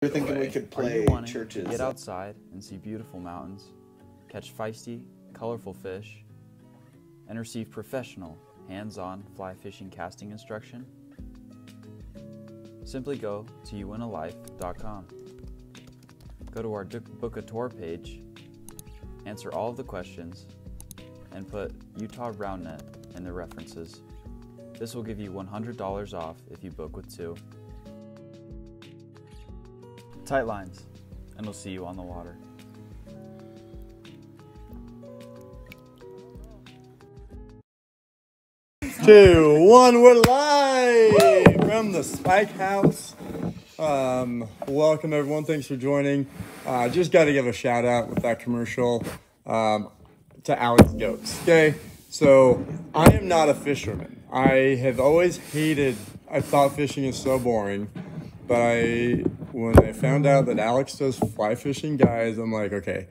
We're thinking we could play churches. Get outside and see beautiful mountains, catch feisty, colorful fish, and receive professional, hands-on fly fishing casting instruction? Simply go to youwinalife.com. Go to our Book a Tour page, answer all of the questions, and put Utah Roundnet in the references. This will give you $100 off if you book with 2. Tight lines, and we'll see you on the water. Two, one, we're live from the Spike House. Welcome everyone, thanks for joining. Just got to give a shout out with that commercial to Alex Goats. Okay, so I am not a fisherman. I have always I thought fishing is so boring, but when I found out that Alex does fly fishing, guys, I'm like, okay,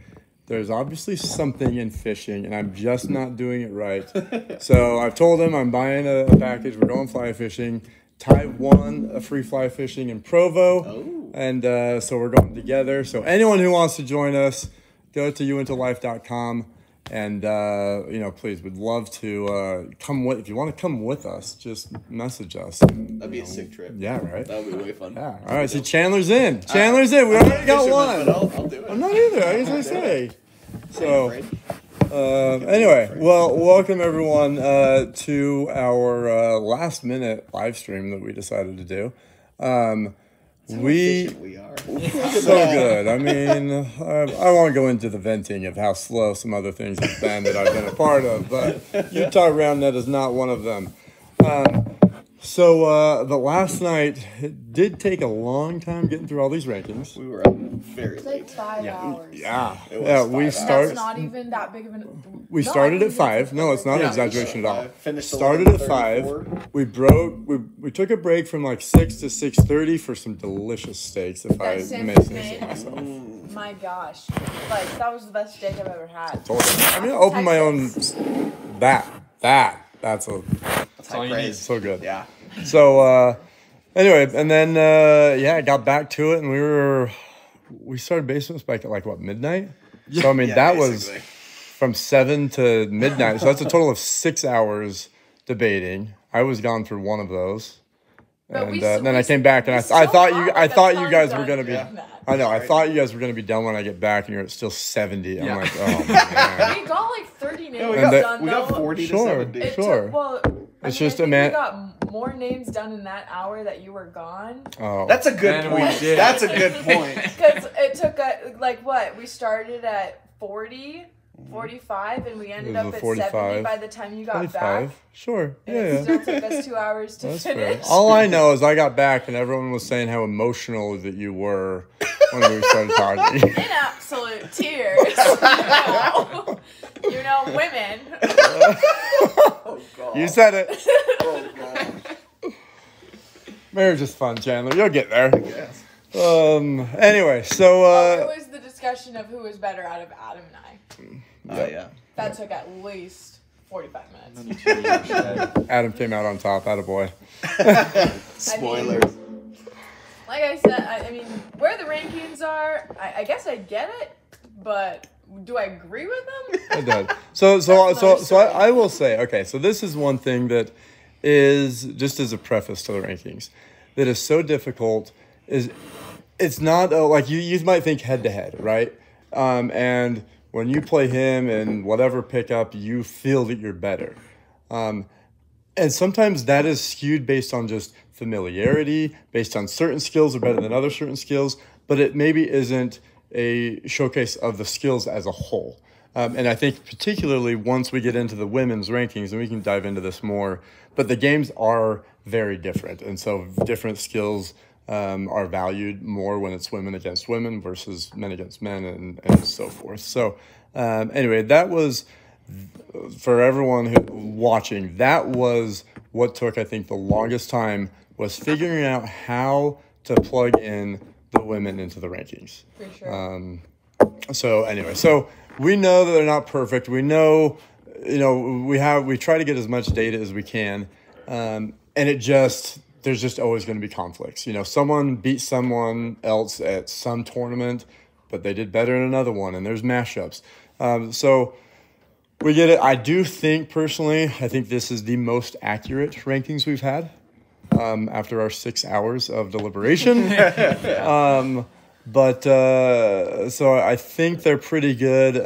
there's obviously something in fishing, and I'm just not doing it right. So I've told him I'm buying a package. We're going fly fishing. Ty won a free fly fishing in Provo, and so we're going together. So anyone who wants to join us, go to youwinalife.com, and please, we'd love to come with. If you want to come with us, just message us. That'd be a sick trip. Yeah, right. That would be way fun. Yeah. All right. See, Chandler's in. Chandler's in. We already got one. I'll do it. I'm not either. I guess I say. So, anyway, well, welcome everyone to our last minute live stream that we decided to do. We are so good. I mean, I won't go into the venting of how slow some other things have been that I've been a part of, but Utah Roundnet is not one of them. So the last night, it did take a long time getting through all these rankings. We were up very late. Like 5 hours. Yeah. We started. That's not even that big of an... We started at 5. No, it's not an exaggeration at all. Finished Started at 5. We took a break from like 6 to 6:30 for some delicious steaks, if I may say so myself. My gosh. Like, that was the best steak I've ever had. I mean, I opened my own... That's all you need. So good. Yeah. So, anyway, and then, I got back to it, and we started Basement Spike at like, what, midnight? So, I mean, that basically was from 7 to midnight. So that's a total of 6 hours debating. I was gone for one of those. And then I came back, and I thought you guys were going to be... I know. I thought you guys were going to be done when I get back, and you're at still 70. I'm like, oh, man. We got like 30 names we got 40 to 70. Sure. I think we got more names done in that hour that you were gone. Oh. That's a good point. That's a good point. Because it took, we started at 40, 45, and we ended up at 70 by the time you got 25. back. Sure. It still took us 2 hours to That's finish. fair. All I know is I got back, and everyone was saying how emotional that you were when we started talking. In absolute tears. You know, women. Oh, God. You said it. Oh, God. Marriage is fun, Chandler. You'll get there. Yes. Anyway, so... it was the discussion of who was better out of Adam and I. Oh, yeah. That took at least 45 minutes. Adam came out on top. Attaboy. Spoilers. Like I said, I mean, where the rankings are, I guess I get it, but do I agree with them? I did. So I will say, okay, so this is one thing that is, just as a preface to the rankings, that is so difficult, is it's not, like, you might think head-to-head, right? And when you play him in whatever pickup, you feel that you're better. And sometimes that is skewed based on just familiarity, based on certain skills are better than other certain skills, but it maybe isn't a showcase of the skills as a whole. And I think particularly once we get into the women's rankings, and we can dive into this more, but the games are very different. And so different skills are valued more when it's women against women versus men against men and so forth. So anyway, that was, for everyone watching, that was what took, I think, the longest time, was figuring out how to plug in the women into the rankings. For sure. So anyway, so we know that they're not perfect. We know, we try to get as much data as we can. And it just, there's just always going to be conflicts. You know, someone beat someone else at some tournament, but they did better in another one, and there's mashups. So we get it. I do think, personally, I think this is the most accurate rankings we've had after our 6 hours of deliberation. But so I think they're pretty good.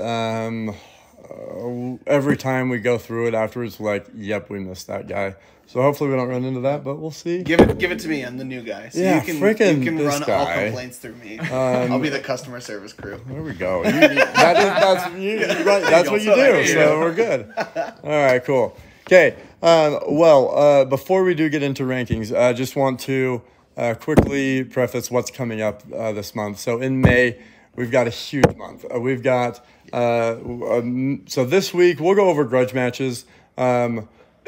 Every time we go through it afterwards, we're like, yep, we missed that guy. So hopefully we don't run into that, but we'll see. Give it to me. I'm the new guy. So yeah, you can this run guy. all complaints through me. I'll be the customer service crew. There we go. That's what you do. So we're good. All right, cool. Okay. Before we do get into rankings, I just want to quickly preface what's coming up this month. So in May, we've got a huge month. We've got so this week we'll go over grudge matches.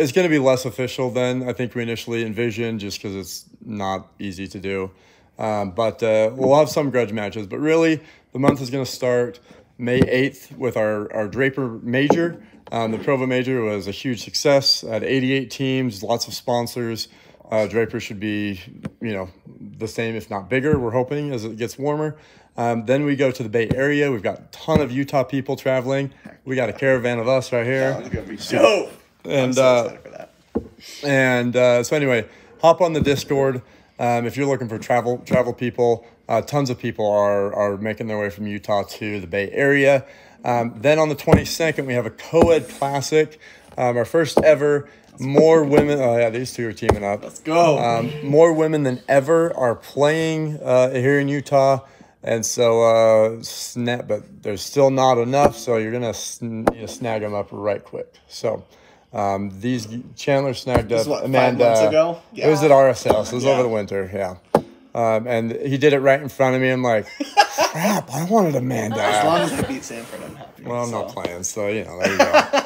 It's going to be less official than I think we initially envisioned, just because it's not easy to do. But we'll have some grudge matches. But really, the month is going to start May 8th with our Draper Major. The Provo Major was a huge success. Had 88 teams, lots of sponsors. Draper should be, the same, if not bigger, we're hoping, as it gets warmer. Then we go to the Bay Area. We've got a ton of Utah people traveling. We got a caravan of us right here. That one's going to be dope. And I'm so excited for that. And so anyway, hop on the Discord. If you're looking for travel people, tons of people are making their way from Utah to the Bay Area. Then on the 22nd, we have a co-ed classic, our first ever. More women. Oh yeah, these two are teaming up. Let's go. More women than ever are playing here in Utah, and so but there's still not enough. So you're gonna snag them up right quick. So. These Chandler snagged up Amanda. 5 months ago? Yeah. It was at RSL, so it was over the winter, yeah. And he did it right in front of me. I'm like, crap, I wanted Amanda. As long as I beat Sanford, I'm happy. Well, I'm not playing, so there you go.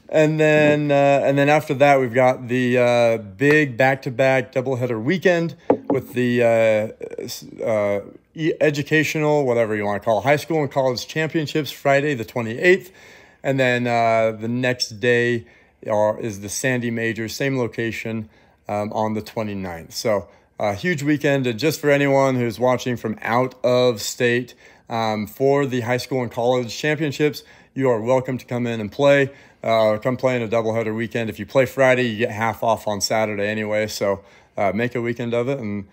And then after that, we've got the big back-to-back doubleheader weekend with the educational, whatever you want to call it, high school and college championships, Friday the 28th. And then the next day is the Sandy Major, same location, on the 29th. So a huge weekend. And just for anyone who's watching from out of state, for the high school and college championships, you are welcome to come in and play. Come play in a doubleheader weekend. If you play Friday, you get half off on Saturday anyway. So make a weekend of it and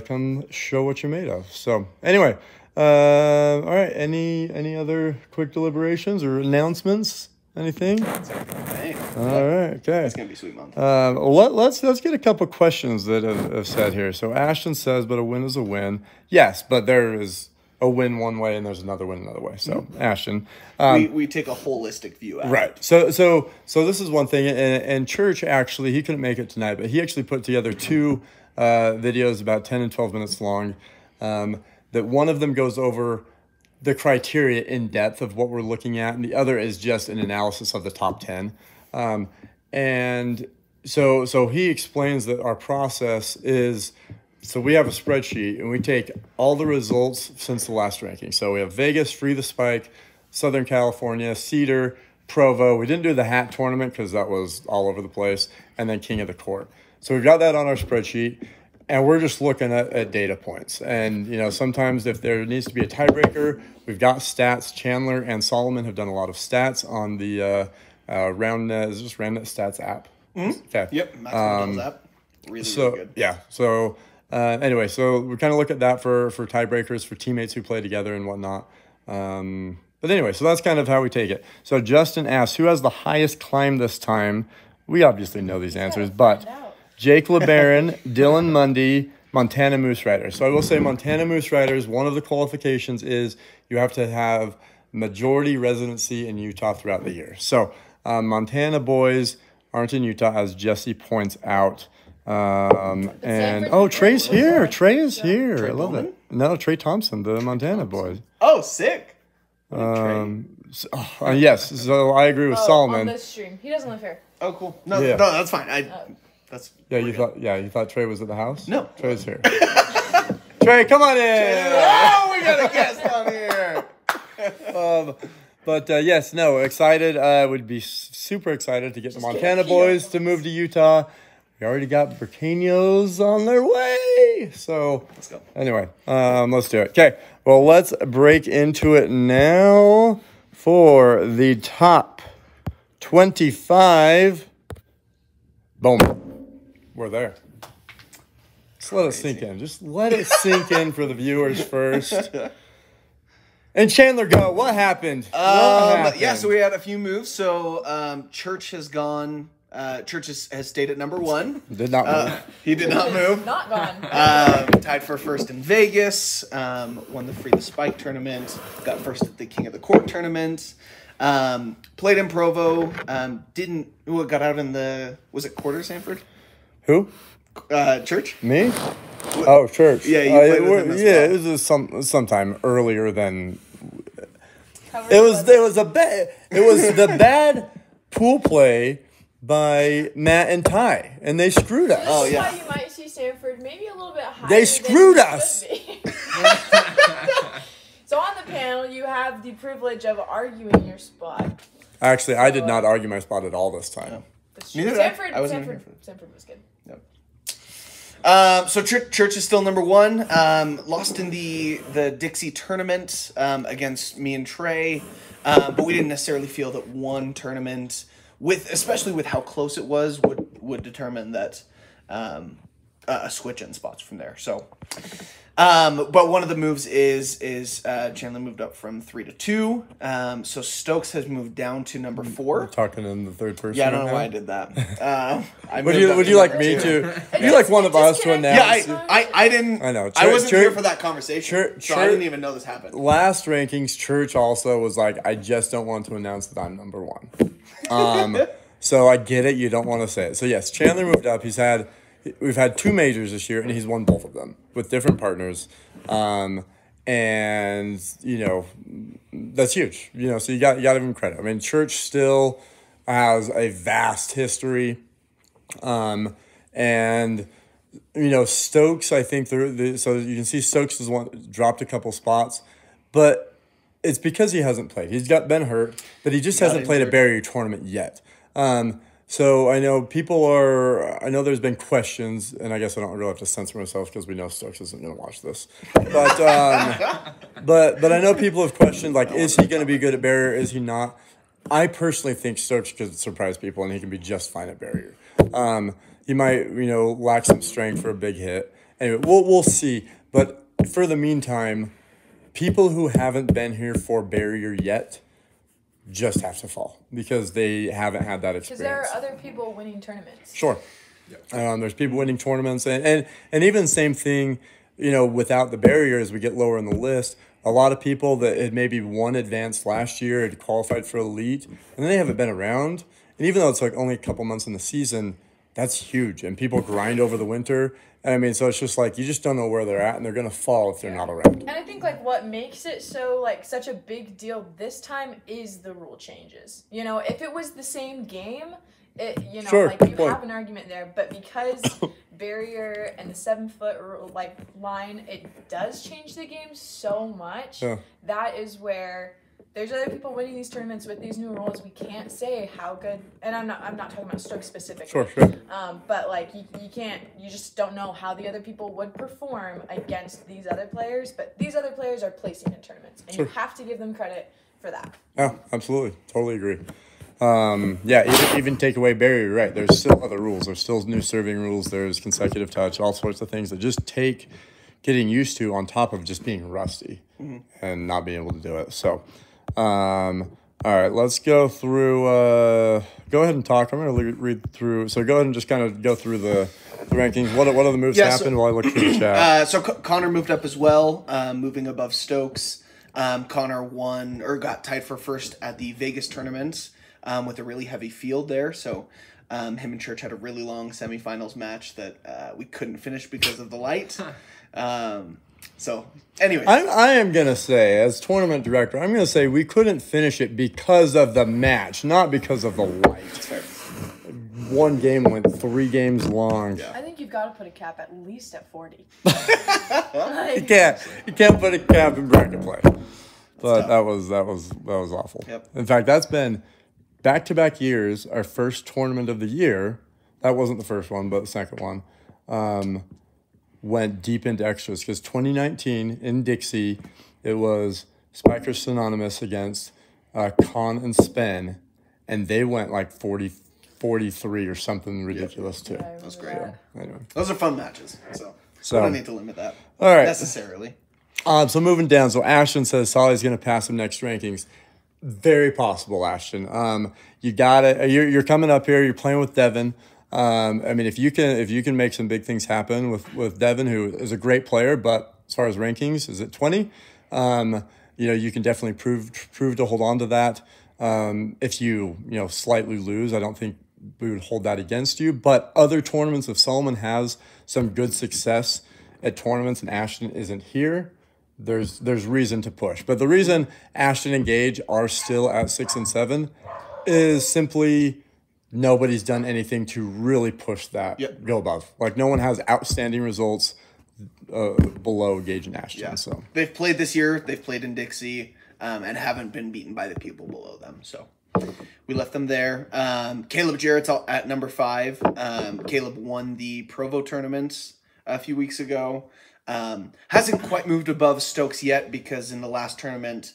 come show what you're made of. So anyway. All right. Any other quick deliberations or announcements? Anything? All right. Okay. It's gonna be a sweet month. Let's get a couple questions that have said here. So Ashton says, "But a win is a win." Yes, but there is a win one way and there's another win another way. So Ashton, we take a holistic view at right. it. So this is one thing. And Church actually, he couldn't make it tonight, but he actually put together two videos about 10 and 12 minutes long. That one of them goes over the criteria in depth of what we're looking at, and the other is just an analysis of the top 10. And so he explains that our process is, so we have a spreadsheet, and we take all the results since the last ranking. So we have Vegas, Free the Spike, Southern California, Cedar, Provo. We didn't do the hat tournament because that was all over the place, and then King of the Court. So we've got that on our spreadsheet. And we're just looking at data points. And, sometimes if there needs to be a tiebreaker, we've got stats. Chandler and Solomon have done a lot of stats on the Roundnet. Is this Roundnet Stats app? Mm-hmm. Okay. Yep. Maximum app. Really good. Yeah. So anyway, so we kind of look at that for tiebreakers, for teammates who play together and whatnot. But anyway, so that's kind of how we take it. So Justin asks, who has the highest climb this time? We obviously know these answers, but... Jake Lebaron, Dylan Mundy, Montana Moose Riders. So I will say Montana Moose Riders, one of the qualifications is you have to have majority residency in Utah throughout the year. So Montana boys aren't in Utah, as Jesse points out. Trey's here. Trey is here. Trey I love Bowman? it. No, Trey Thompson, the Montana boys. Oh, sick. Yes, so I agree with Solomon. On this stream. He doesn't live here. Oh, cool. No, Yeah. no, that's fine. You thought Trey was at the house? No. Trey's here. Trey, come on in. Oh, we got a guest on here. Excited. Would be super excited to get the Montana boys to move to Utah. We already got Burqueños on their way. So Let's go. anyway, let's do it. Okay, well, let's break into it now for the top 25. Boom. We're there. Just let it sink in. Just let it sink in for the viewers first. And Chandler, go. What happened? Yeah, so we had a few moves. So Church has gone. Church has stayed at number 1. Did not move. He did not move. Not gone. Tied for first in Vegas. Won the Free the Spike tournament. Got first at the King of the Court tournament. Played in Provo. Got out in the, was it quarter, Sanford? Who? Church? Me? Oh, Church. Yeah, you played with him as well. It was sometime earlier than. However, It was the bad pool play by Matt and Ty, and they screwed us. Oh, This is yeah. why you might see Sanford maybe a little bit higher. They than screwed he us. should be. So on the panel, you have the privilege of arguing your spot. Actually, I did not argue my spot at all this time. That's true. Neither did I. Sanford, I wasn't here Sanford was good. So Church is still number 1. Lost in the Dixie tournament against me and Trey, but we didn't necessarily feel that one tournament, especially with how close it was, would determine that a switch in spots from there. So, but one of the moves is Chandler moved up from 3 to 2. So Stokes has moved down to number 4. Talking in the third person. Yeah, I don't right know now. why I did that. Would you like me to? Would you like one of us to announce? Yeah, I didn't. I know. I wasn't Church- here for that conversation, so I didn't even know this happened. Last rankings, Church also was like, I just don't want to announce that I'm number 1. So I get it. You don't want to say it. So yes, Chandler moved up. We've had 2 majors this year, and he's won both of them with different partners. And that's huge. So you got to give him credit. I mean, Church still has a vast history. And Stokes, I think so you can see Stokes has dropped a couple spots, but it's because he hasn't played. He's been hurt, but he just hasn't played a barrier tournament yet. So I know there's been questions, and I guess I don't really have to censor myself because we know Stokes isn't going to watch this. But but I know people have questioned, like, is he going to be good at barrier? Is he not? I personally think Stokes could surprise people, and he can be just fine at barrier. He might, lack some strength for a big hit. Anyway, we'll see. But for the meantime, people who haven't been here for barrier yet just have to fall because they haven't had that experience. Because there are other people winning tournaments. Sure. There's people winning tournaments, and even same thing, without the barrier as we get lower in the list. A lot of people that had maybe won advanced last year had qualified for elite, and they haven't been around. And even though it's like only a couple months in the season, that's huge. And people grind over the winter. And I mean, so it's just like you just don't know where they're at, and they're gonna fall if they're not around. And I think what makes it so such a big deal this time is the rule changes. If it was the same game, Sure, you have an argument there. But because barrier and the 7-foot line, it does change the game so much. Yeah. That is where there's other people winning these tournaments with these new rules. We can't say how good, and I'm not talking about Stokes specifically. Sure. But you just don't know how the other people would perform against these other players. But these other players are placing in tournaments, and you have to give them credit for that. Yeah, absolutely, totally agree. Even take away barrier, right? There's still other rules. There's still new serving rules. There's consecutive touch, all sorts of things that just take getting used to on top of just being rusty and not being able to do it. So. All right, let's go through. Go ahead and talk. I'm going to read through. So go ahead and just kind of go through the rankings. What other moves happened while I look through the chat? So Connor moved up as well, moving above Stokes. Connor won or got tied for first at the Vegas tournament with a really heavy field there. So him and Church had a really long semifinals match that we couldn't finish because of the light. So, anyway. I am going to say, as tournament director, I'm going to say we couldn't finish it because of the match, not because of the light. That's fair. One game went 3 games long. I think you've got to put a cap at least at 40. You can't put a cap in bracket play. But that was awful. Yep. In fact, that's been back-to-back years, our first tournament of the year that wasn't the first one, but the second one, went deep into extras because 2019 in Dixie, it was Spikers Synonymous against Con and Spen, and they went like 43 or something ridiculous too. Yeah, That was great. Anyway. Those are fun matches. So we don't need to limit that. All right. Necessarily. So moving down, so Ashton says Solly's going to pass him next rankings. Very possible, Ashton. You got it. You're coming up here. You're playing with Devin. I mean, if you can make some big things happen with Devin, who is a great player, but as far as rankings, is it 20? You can definitely prove to hold on to that. If you slightly lose, I don't think we would hold that against you. But other tournaments, if Solomon has some good success at tournaments and Ashton isn't here, there's reason to push. But the reason Ashton and Gage are still at 6 and 7 is simply nobody's done anything to really push that go above. Like no one has outstanding results below Gage and Ashton. Yeah. So they've played this year. They've played in Dixie and haven't been beaten by the people below them. So we left them there. Caleb Jarrett's at number 5. Caleb won the Provo tournament a few weeks ago. Hasn't quite moved above Stokes yet because in the last tournament,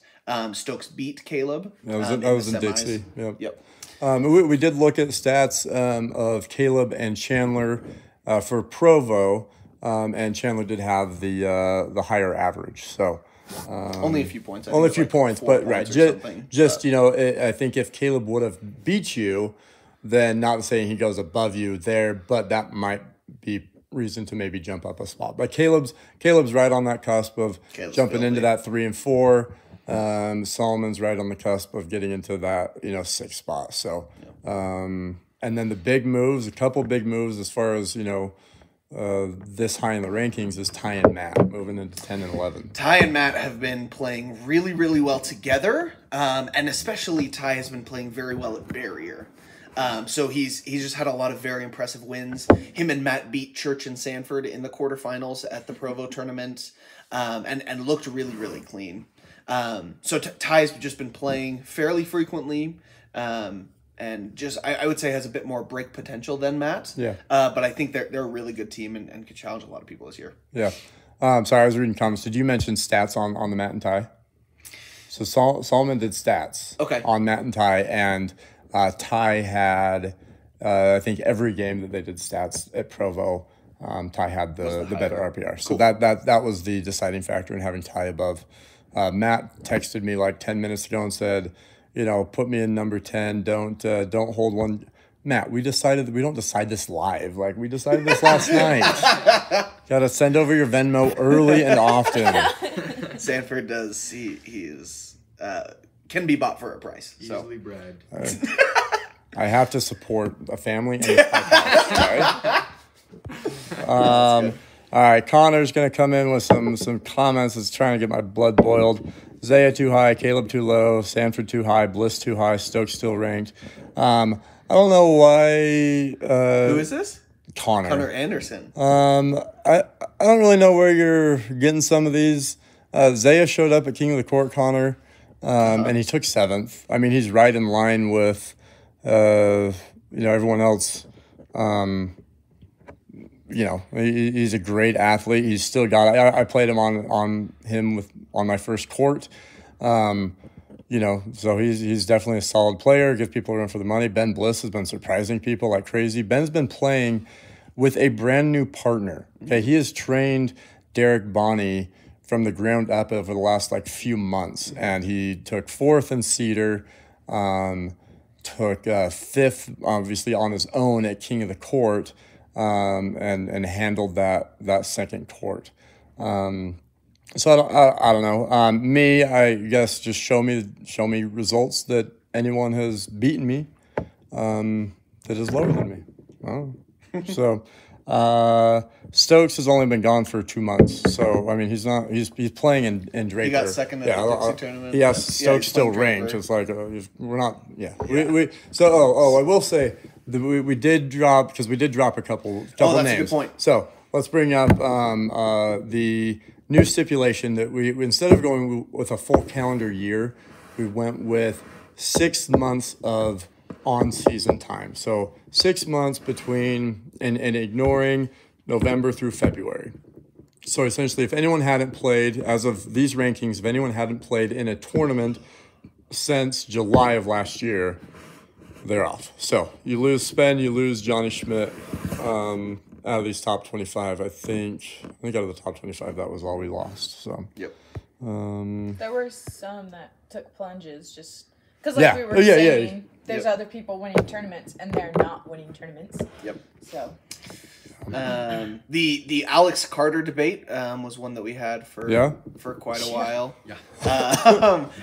Stokes beat Caleb. That was in Dixie. Yep. We did look at stats of Caleb and Chandler for Provo, and Chandler did have the higher average. So only a few points. Only a few points, but right. I think if Caleb would have beat you, then not saying he goes above you there, but that might be reason to maybe jump up a spot. But Caleb's right on that cusp of jumping into that 3 and 4. Solomon's right on the cusp of getting into that 6th spot. So and then the big moves, a couple big moves as far as this high in the rankings is Ty and Matt moving into 10 and 11. Ty and Matt have been playing really, really well together, and especially Ty has been playing very well at barrier. So he's just had a lot of very impressive wins. Him and Matt beat Church and Sanford in the quarterfinals at the Provo tournament, and looked really, really clean. So Ty's just been playing fairly frequently, and just I would say has a bit more break potential than Matt. Yeah. But I think they're a really good team and could challenge a lot of people this year. Yeah. Sorry, I was reading comments. Did you mention stats on the Matt and Ty? So Solomon did stats on Matt and Ty, and Ty had I think every game that they did stats at Provo, Ty had the better RPR. So that was the deciding factor in having Ty above. Matt texted me like 10 minutes ago and said, put me in number 10. Don't hold one. Matt, we decided that we don't decide this live. Like we decided this last night. Got to send over your Venmo early and often. Sanford does. He is can be bought for a price. Easily bragged. I have to support a family and a podcast, right? All right, Connor's going to come in with some comments. It's trying to get my blood boiled. Zaya too high, Caleb too low, Sanford too high, Bliss too high, Stokes still ranked. I don't know why. Who is this? Connor Anderson. I don't really know where you're getting some of these. Zaya showed up at King of the Court, Connor, and he took 7th. I mean, he's right in line with everyone else. He's a great athlete. He's still got. I played him on my first court. So he's definitely a solid player. Give people a run for the money. Ben Bliss has been surprising people like crazy. Ben's been playing with a brand new partner. Okay, he has trained Derek Bonney from the ground up over the last few months, and he took 4th in Cedar. Took 5th, obviously, on his own at King of the Court, and handled that second court. So I don't know. Me, I guess, just show me results that anyone has beaten me that is lower than me. Oh. So Stokes has only been gone for 2 months. So I mean, he's playing in Draper. He got second in the Dixie tournament. Yes, Stokes still ranked. It's like we're not. Yeah. I will say that we did drop because we did drop a couple names. That's a good point. So let's bring up the new stipulation that we instead of going with a full calendar year, we went with 6 months of on-season time. So 6 months between and ignoring November through February. So essentially, if anyone hadn't played, as of these rankings, if anyone hadn't played in a tournament since July of last year, they're off. So you lose Spen, you lose Johnny Schmidt out of these top 25. I think out of the top 25, that was all we lost. So Yep. There were some that took plunges just because, like we were saying, there's other people winning tournaments and they're not winning tournaments. Yep. So. The Alex Carter debate was one that we had for quite a while. Yeah.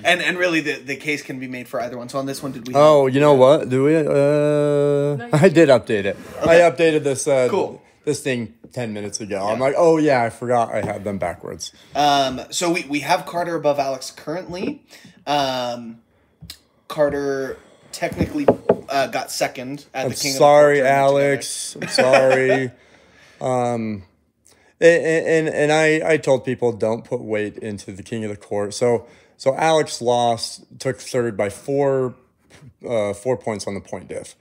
And really the case can be made for either one. So on this one, did we? Oh, you know what? Do we? I did update it. Okay. I updated this. Cool. This thing 10 minutes ago. Yeah. I'm like, oh yeah, I forgot I had them backwards. So we have Carter above Alex currently. Carter technically got second at the King of the Court. Sorry, Alex. I'm sorry. And I told people don't put weight into the King of the Court. So Alex took third by 4 points on the point diff.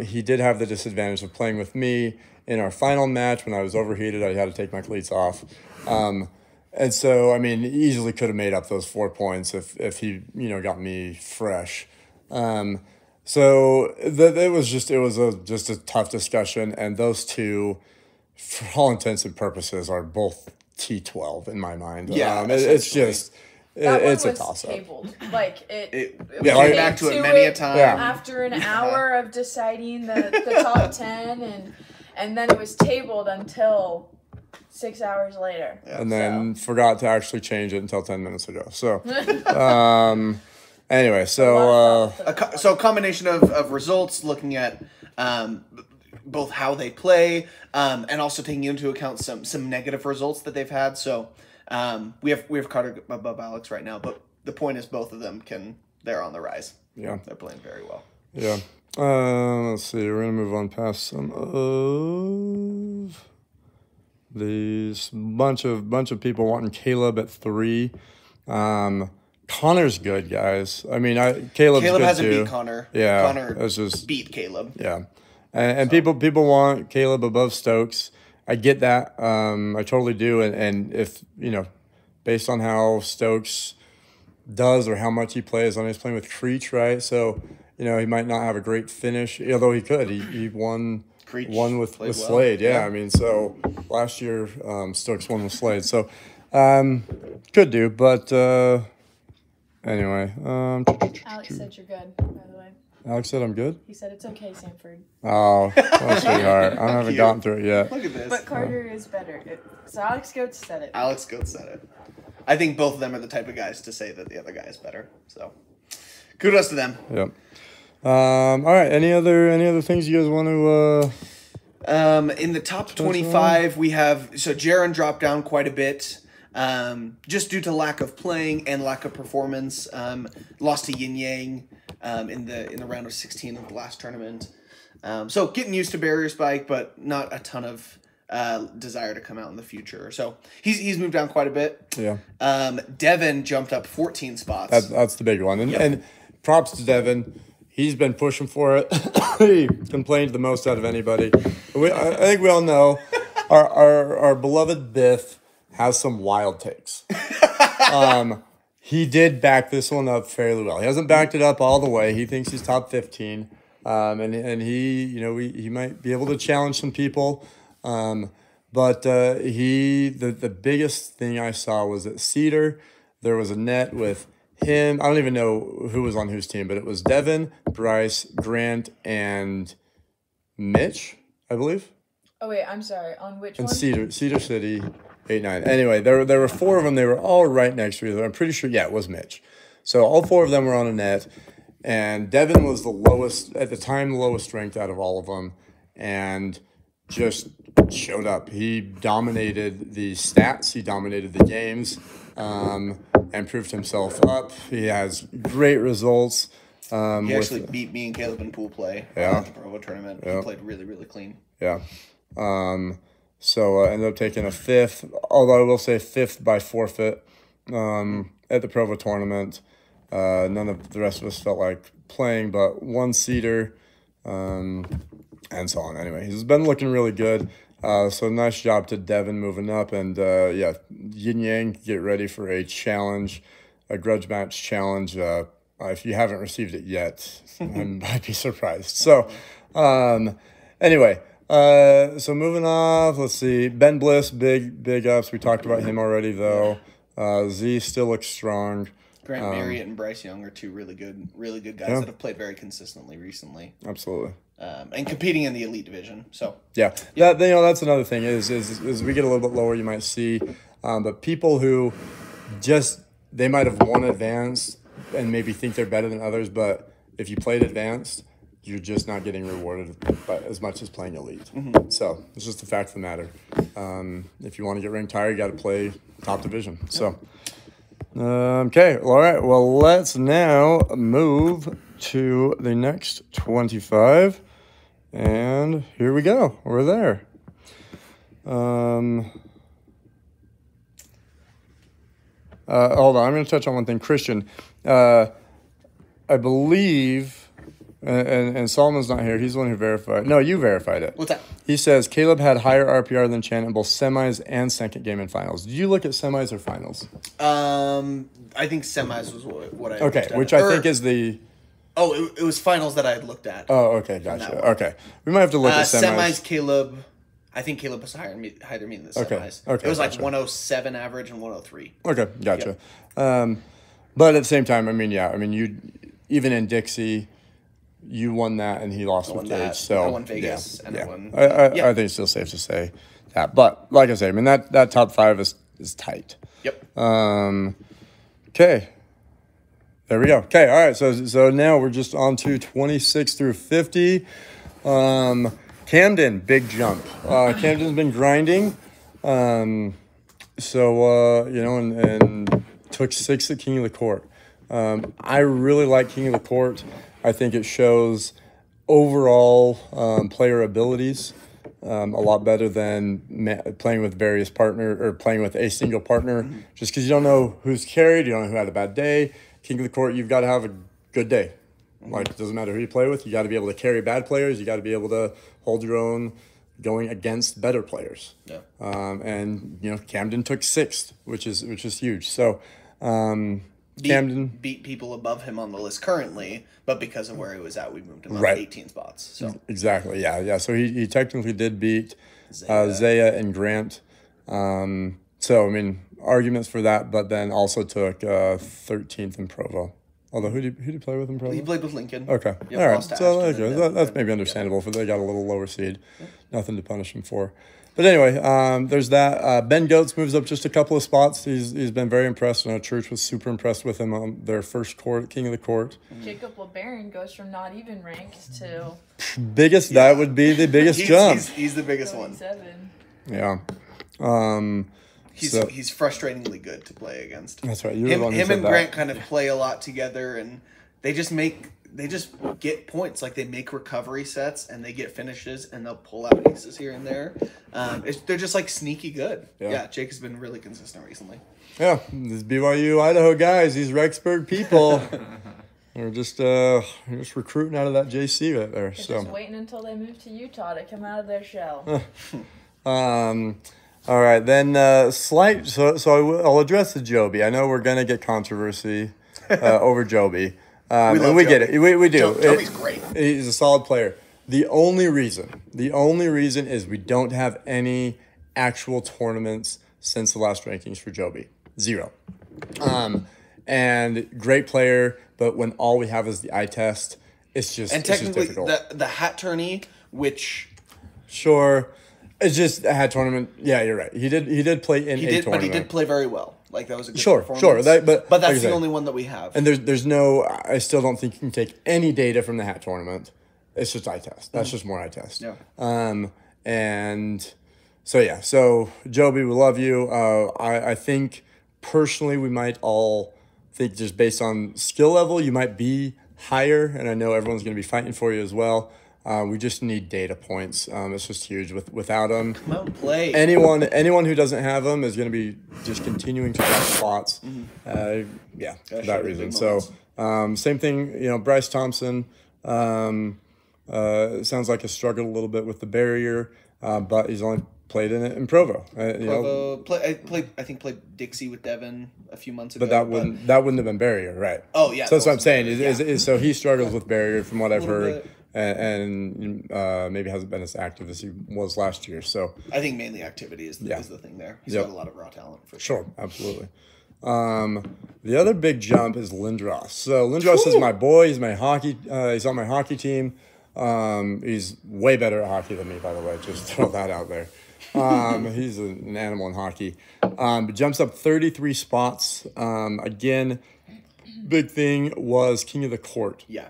He did have the disadvantage of playing with me in our final match. When I was overheated, I had to take my cleats off. And so, I mean, he easily could have made up those 4 points if he, got me fresh. So it was just a tough discussion, and those two, for all intents and purposes, are both T12 in my mind. Yeah, it's just it's a toss-up. We came back to it many a time. Yeah. After an hour of deciding the top 10, and then it was tabled until 6 hours later. Yeah. And then forgot to actually change it until 10 minutes ago. So, anyway, so a combination of results, looking at both how they play, and also taking into account some negative results that they've had. So we have Carter above Alex right now, but the point is both of them they're on the rise. Yeah, they're playing very well. Yeah. Let's see. We're gonna move on past some of these bunch of people wanting Caleb at 3. Connor's good, guys. I mean, Caleb hasn't too. beat Connor. Yeah, Connor beat Caleb. Yeah, and people want Caleb above Stokes. I get that. I totally do. And if based on how Stokes does or how much he plays, I mean, he's playing with Creech, right? So he might not have a great finish, although he could. He won. Creech won with well. Slade. Yeah, I mean, so last year Stokes won with Slade. So could do, but. Anyway, Alex said you're good, by the way. Alex said I'm good? He said it's okay, Sanford. Oh, that's sweetheart. I haven't gotten through it yet. Look at this. But Carter is better. So Alex Goetz said it. Alex Goetz said it. I think both of them are the type of guys to say that the other guy is better. So kudos to them. Yep. All right. Any other things you guys want to? In the top 25, we have Jarrett dropped down quite a bit. Just due to lack of playing and lack of performance, lost to Yin Yang in the round of 16 of the last tournament. So getting used to barrier spike, but not a ton of desire to come out in the future. So he's moved down quite a bit. Yeah. Devin jumped up 14 spots. That's the big one, and props to Devin. He's been pushing for it. He complained the most out of anybody. I think we all know our beloved Biff has some wild takes. He did back this one up fairly well. He hasn't backed it up all the way. He thinks he's top 15. And he, he might be able to challenge some people. But the biggest thing I saw was at Cedar, there was a net with him. I don't even know who was on whose team, but it was Devin, Bryce, Grant, and Mitch, I believe. Oh, wait, I'm sorry. On which one? Cedar City. 8-9. Anyway, there were 4 of them. They were all right next to each other. I'm pretty sure, it was Mitch. So all 4 of them were on a net, and Devin was the lowest at the time, the lowest ranked out of all of them, and just showed up. He dominated the stats. He dominated the games, and proved himself up. He has great results. He actually beat me and Caleb in pool play at the Provo tournament. He played really, really clean. Yeah. So ended up taking a 5th, although I will say 5th by forfeit at the Provo tournament. None of the rest of us felt like playing, but one seater, and so on. Anyway, he's been looking really good. So nice job to Devin moving up, and yeah, Yin Yang, get ready for a challenge, a grudge match challenge. If you haven't received it yet, I'd be surprised. So, anyway, so moving off, let's see, Ben Bliss, big ups. We talked about him already though. Z still looks strong. Grant Marriott and Bryce Young are two really good guys that have played very consistently recently. Absolutely. And competing in the elite division. So yeah. That's another thing is we get a little bit lower, you might see, but people who just, they might have won advanced and maybe think they're better than others, but if you played advanced, you're just not getting rewarded by as much as playing elite. So it's just the fact of the matter. If you want to get ranked higher, you got to play top division. So. Okay, all right. Well, let's now move to the next 25. And here we go. We're there. Hold on. I'm going to touch on one thing. Christian, I believe, and Solomon's not here. He's the one who verified. No, you verified it. what's that? He says Caleb had higher RPR than Chan in both semis and second game and finals. Did you look at semis or finals? I think semis was what I Okay, which I think is the... Oh, it was finals that I had looked at. Oh, okay, gotcha. Okay. We might have to look at semis. Caleb... I think Caleb was higher than me in the semis. Okay, it was like gotcha. 107 average and 103. Okay, gotcha. Yep. But at the same time, you even in Dixie, you won that and he lost with Gage. So I won Vegas and I won... I think it's still safe to say that. But like I say, that top five is tight. Yep. Okay. There we go. Okay, all right. So now we're just on to 26 through 50. Camden, big jump. Camden's been grinding. And took 6 at King of the Court. I really like King of the Court. I think it shows overall player abilities a lot better than playing with various partner or playing with a single partner. Just because you don't know who's carried, you don't know who had a bad day. King of the Court, you've got to have a good day. Like, it doesn't matter who you play with. You got to be able to carry bad players. You got to be able to hold your own going against better players. Yeah. And Camden took 6th, which is huge. So Camden beat people above him on the list currently, but because of where he was at, we moved him up 18 spots. So exactly, yeah. So he technically did beat Zaya and Grant. Arguments for that, but then also took 13th in Provo. Although who did he play with in Provo? He played with Lincoln. Okay, Yep, all right. So that's maybe understandable for they got a little lower seed. Yep. Nothing to punish him for. But anyway, there's that. Ben Goetz moves up just a couple of spots. He's been very impressed. I know Church was super impressed with him on their first court, King of the Court. Jacob LeBaron goes from not even ranked to biggest. Yeah. That would be the biggest jump. He's the biggest one. Yeah. He's frustratingly good to play against. That's right. Him and Grant kind of play a lot together, and they just get points. Like, they make recovery sets and they get finishes, and they'll pull out aces here and there. They're just like sneaky good. Yeah, Jake has been really consistent recently. Yeah, these BYU Idaho guys, these Rexburg people, they're just recruiting out of that JC right there. They're just waiting until they move to Utah to come out of their shell. All right, then I'll address the Joby. I know we're gonna get controversy over Joby. We get it. We do. Joby's great. He's a solid player. The only reason is we don't have any actual tournaments since the last rankings for Joby. 0. And great player, but when all we have is the eye test, it's just technically it's just difficult. The hat tourney, which sure. It's just a hat tournament. Yeah, you're right. He did play in a tournament. But he did play very well. Like, that was a good performance. Sure. But that's like the only one that we have. And there's no. I still don't think you can take any data from the hat tournament. It's just eye test. That's just more eye test. Yeah. And so yeah. So Joby, we love you. I think personally we might all think just based on skill level you might be higher, and I know everyone's going to be fighting for you as well. We just need data points. It's just huge. Without them, Come out and play. anyone who doesn't have them is going to be just continuing to drop spots. For that reason. So same thing. Bryce Thompson sounds like he struggled a little bit with the barrier, but he's only played in it in Provo. Played Dixie with Devin a few months ago. But that wouldn't have been barrier, right? Oh yeah. So that's what I'm saying. So he struggles with barrier from what I've heard, and maybe hasn't been as active as he was last year. So I think mainly activity is the thing there. He's got a lot of raw talent for sure. Sure, absolutely. The other big jump is Lindros. So Lindros is my boy. He's my hockey. He's on my hockey team. He's way better at hockey than me, by the way. Just throw that out there. He's an animal in hockey. Jumps up 33 spots. Again, big thing was King of the Court. Yeah.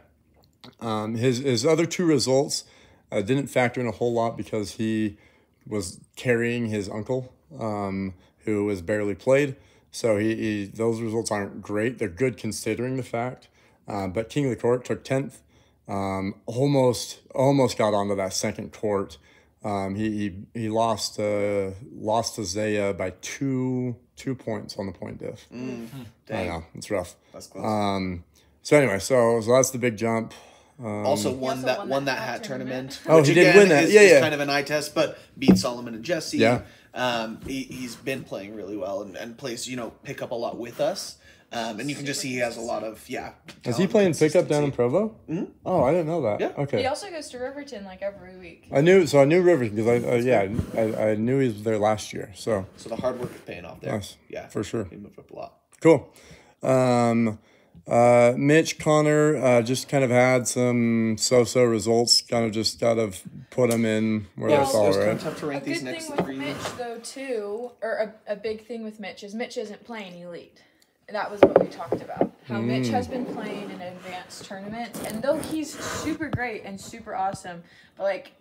His other two results didn't factor in a whole lot because he was carrying his uncle, who was barely played. So those results aren't great. They're good considering the fact. But King of the Court took 10th. Almost got onto that second court. He lost to Zaya by two points on the point diff. I know, it's rough. That's close. So anyway, so that's the big jump. Also won that hat tournament. Oh, he did win that. Is kind of an eye test, but beat Solomon and Jesse. Yeah. He's been playing really well and plays pick up a lot with us. And you can just see he has a lot of Is he playing pickup down in Provo? Mm-hmm. Oh, I didn't know that. Yeah. Okay. He also goes to Riverton every week. I knew Rivers because I knew he was there last year. So the hard work is paying off there. Nice. Yeah, for sure. He moved up a lot. Cool. Mitch Connor just kind of had some so-so results. Kind of just got to put him in where they fall, right? It's tough to rank A these good next thing with three. Mitch, though, too, or a big thing with Mitch is Mitch isn't playing elite. That was what we talked about. How Mitch has been playing in advanced tournaments, and though he's super great and super awesome, but like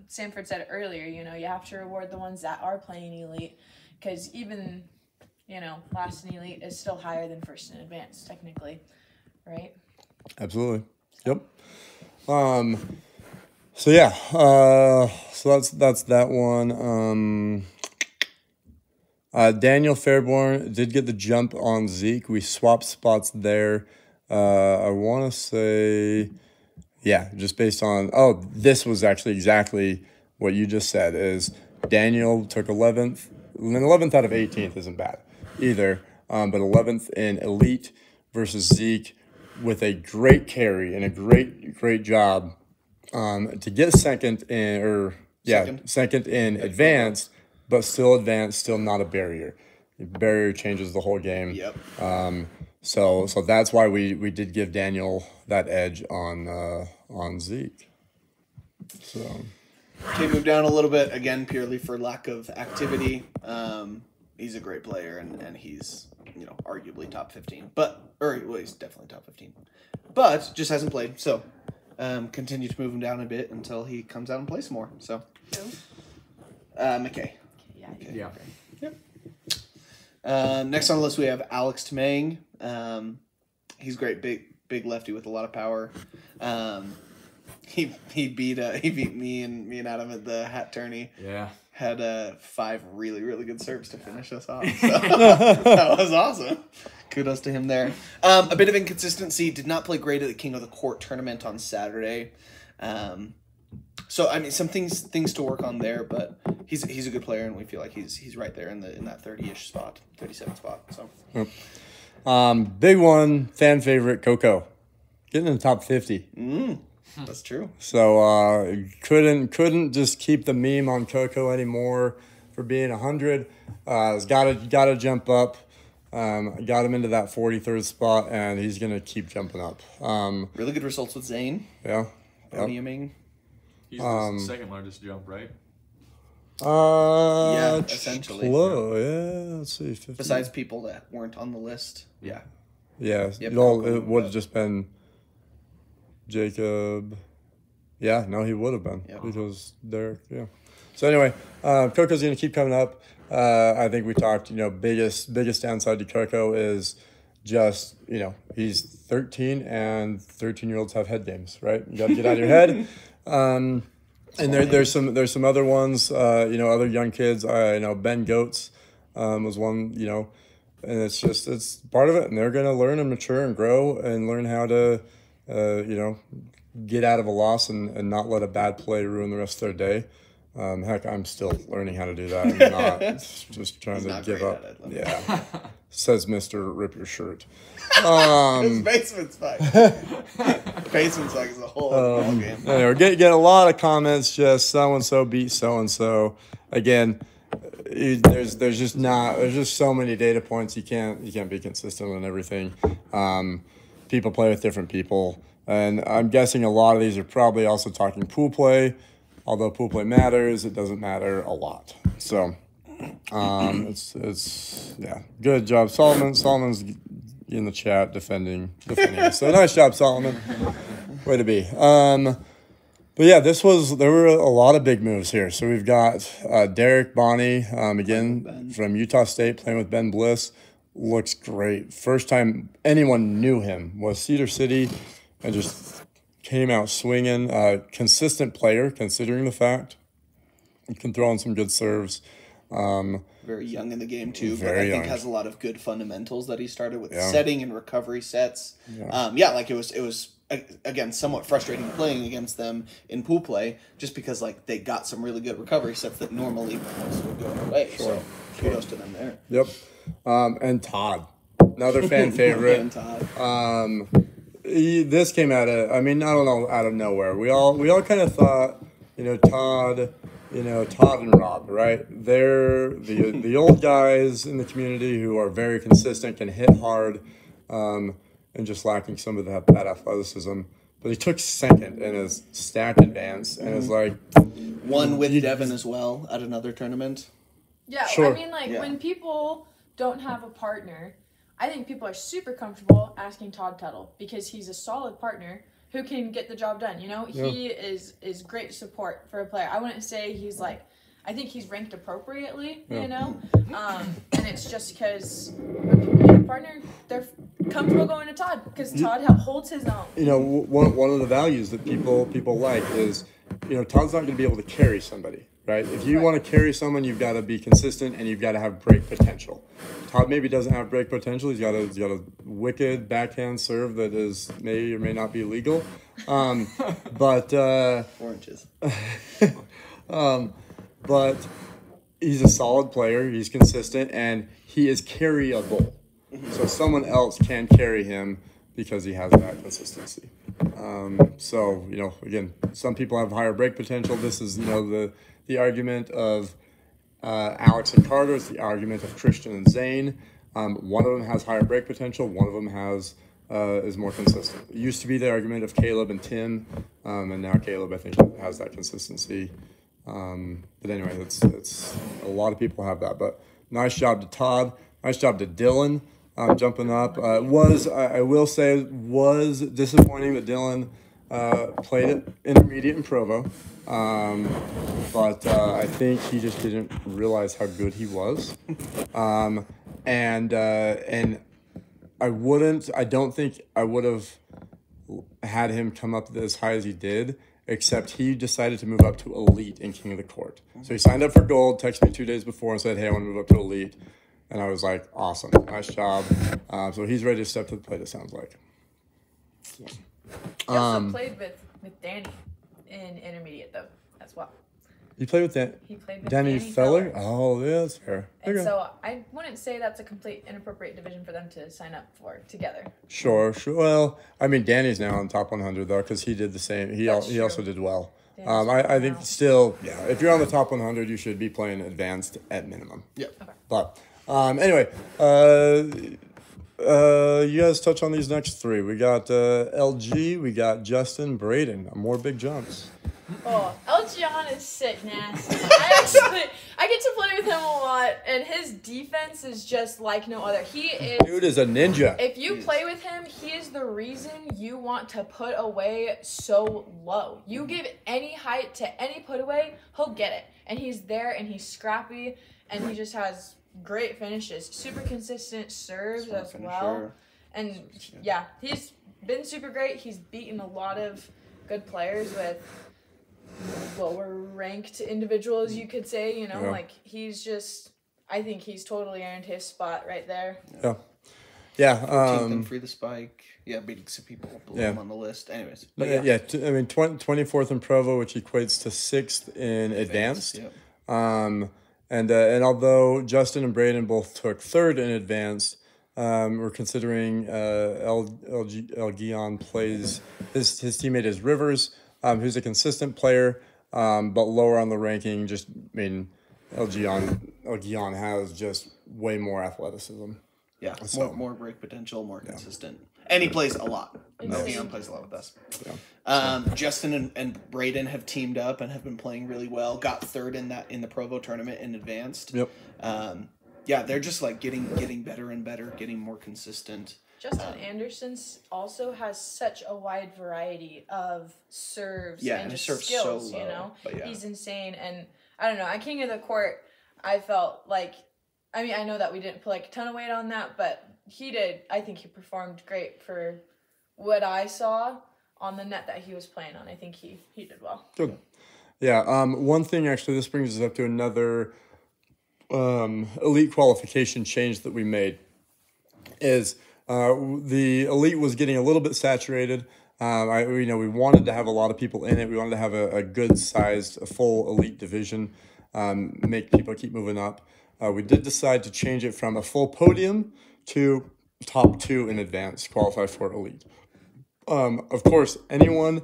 Sanford said earlier, you have to reward the ones that are playing elite, because even last in elite is still higher than first in advanced technically, right? Absolutely. Yep. So yeah. So that's that one. Daniel Fairborn did get the jump on Zeke. We swapped spots there. I want to say, just based on, this was actually exactly what you just said, is Daniel took 11th. 11th out of 18th isn't bad either, but 11th in Elite versus Zeke with a great carry and a great job to get second in Advanced. But still advanced, still not a barrier. The barrier changes the whole game. Yep. So that's why we did give Daniel that edge on Zeke. So Okay, move down a little bit again, purely for lack of activity. He's a great player, and he's arguably top 15, he's definitely top 15, but just hasn't played. So continue to move him down a bit until he comes out and plays more. So McKay. Yeah. Yep. Next on the list we have Alex Tamang. He's great, big lefty with a lot of power. He beat me and Adam at the hat tourney. Yeah. Had 5 really, really good serves to finish us off. So that was awesome. Kudos to him there. A bit of inconsistency. Did not play great at the King of the Court tournament on Saturday. So I mean, some things to work on there, but he's a good player, and we feel like he's right there in that 30-ish spot, 37 spot. So, big one, fan favorite, Coco, getting in the top 50. That's true. So couldn't just keep the meme on Coco anymore for being 100. He's got to jump up. Got him into that 43rd spot, and he's gonna keep jumping up. Really good results with Zane. Yeah. Podiuming. He's the second largest jump, right? Yeah, essentially. Yeah, let's see. 50. Besides people that weren't on the list. Yeah. Yeah, Yep, it would have just been Jacob. Yeah, no, he would have been because Derek. Yeah. So anyway, Coco's going to keep coming up. I think we talked. Biggest downside to Coco is just he's 13 and 13-year-olds have head games, right? You got to get out of your head. And there's some other ones, other young kids. Ben Goetz was one, and it's part of it, and they're going to learn and mature and grow and learn how to, get out of a loss and not let a bad play ruin the rest of their day. Heck, I'm still learning how to do that. I'm not just trying to give up. Yeah, says Mr. Rip Your Shirt. His basement's fine. Basement's like is a whole other ballgame. Anyway, get a lot of comments. Just so and so beat so and so. Again, there's just so many data points. You can't be consistent on everything. People play with different people, and I'm guessing a lot of these are probably also talking pool play. Although pool play matters, it doesn't matter a lot. So, it's good job, Solomon. Solomon's in the chat defending us. So nice job, Solomon. Way to be. But yeah, there were a lot of big moves here. So we've got Derek Bonney, again, from Utah State, playing with Ben Bliss. Looks great. First time anyone knew him was Cedar City, and just came out swinging. Consistent player, considering the fact. He can throw in some good serves. Very young in the game too, but Very I think young. has a lot of good fundamentals that he started with Yeah. setting and recovery sets. Yeah. It was again somewhat frustrating playing against them in pool play, just because like they got some really good recovery sets that normally most would go away. Sure. So kudos to them there. Yep. And Todd, another fan favorite. And Todd. This came out of, out of nowhere. We all kind of thought, Todd and Rob, right? They're the old guys in the community who are very consistent, can hit hard, and just lacking some of that athleticism. But he took second in his stacked advance, and it's like One with Devin as well at another tournament. Yeah, Sure. I mean, Yeah. when people don't have a partner, I think people are super comfortable asking Todd Tuttle because he's a solid partner who can get the job done. He is great support for a player. I wouldn't say he's I think he's ranked appropriately, and it's just because when people need a partner, they're comfortable going to Todd because Todd holds his own. One of the values that people like is, Todd's not going to be able to carry somebody, right? If you want to carry someone, you've got to be consistent and you've got to have break potential. Todd maybe doesn't have break potential. He's got a wicked backhand serve that may or may not be legal, but 4 inches. but he's a solid player. He's consistent and he is carryable. So someone else can carry him because he has that consistency. Again, some people have higher break potential. This is, the argument of Alex and Carter. It's the argument of Christian and Zane. One of them has higher break potential. One of them is more consistent. It used to be the argument of Caleb and Tim, and now Caleb, I think, has that consistency. But anyway, it's a lot of people have that. But nice job to Todd. Nice job to Dylan. Jumping up. I will say, was disappointing that Dylan played it intermediate in Provo. But I think he just didn't realize how good he was. And I don't think I would have had him come up as high as he did, except he decided to move up to Elite in King of the Court. So he signed up for Gold, texted me 2 days before and said, hey, I want to move up to Elite. And I was like, awesome, nice job. So he's ready to step to the plate, it sounds like. So, He also played with Danny in intermediate, though, as well. you played with He played with Danny Danny Feller? Oh, yeah, that's fair. And Okay. so I wouldn't say that's a complete inappropriate division for them to sign up for together. Sure. Well, Danny's now on top 100, though, because he did the same. He That's also true. did well. Danny's I think now. still, if you're on the top 100, you should be playing advanced at minimum. Yeah. Okay. But anyway, you guys touch on these next three. We got LG, we got Justin, Braden. More big jumps. Oh, Elgion is sick nasty. I get to play with him a lot, and his defense is just like no other. He is. Dude is a ninja. If you play with him, he is the reason you want to put away so low. You give any height to any put away, he'll get it. And he's there, and he's scrappy, and he just has great finishes. Super consistent serves Smart as well. finisher. And yeah, he's been super great. He's beaten a lot of good players with lower ranked individuals, you could say. You know, Yeah. like he's just. I think he's totally earned his spot right there. Yeah. Yeah. 14th and free the spike. Yeah, beating some people below him on the list. Anyways. But I mean, 24th in Provo, which equates to 6th in Advanced. Yep. And although Justin and Braden both took 3rd in Advanced, we're considering El Guion plays, his teammate is Rivers, who's a consistent player, but lower on the ranking. Just, I mean, El Guion has just way more athleticism. Yeah, So- more break potential, more consistent. And he plays a lot. Leon plays a lot with us. Yeah. Justin and Braden have teamed up and have been playing really well. Got 3rd in the Provo tournament in Advanced. Yep. Yeah, they're just like getting better and better, getting more consistent. Justin Anderson also has such a wide variety of serves Yeah, and and his just serve's so skills, low, you know? but yeah. He's insane. And I don't know, at King of the Court, I felt like, I mean, I know that we didn't put like a ton of weight on that, but he did. I think he performed great for what I saw on the net that he was playing on. I think he did well. Good. Yeah. One thing, actually, this brings us up to another elite qualification change that we made is the elite was getting a little bit saturated. We wanted to have a lot of people in it. We wanted to have a good-sized, full elite division, make people keep moving up. We did decide to change it from a full podium to top 2 in Advanced, qualify for elite. Of course, anyone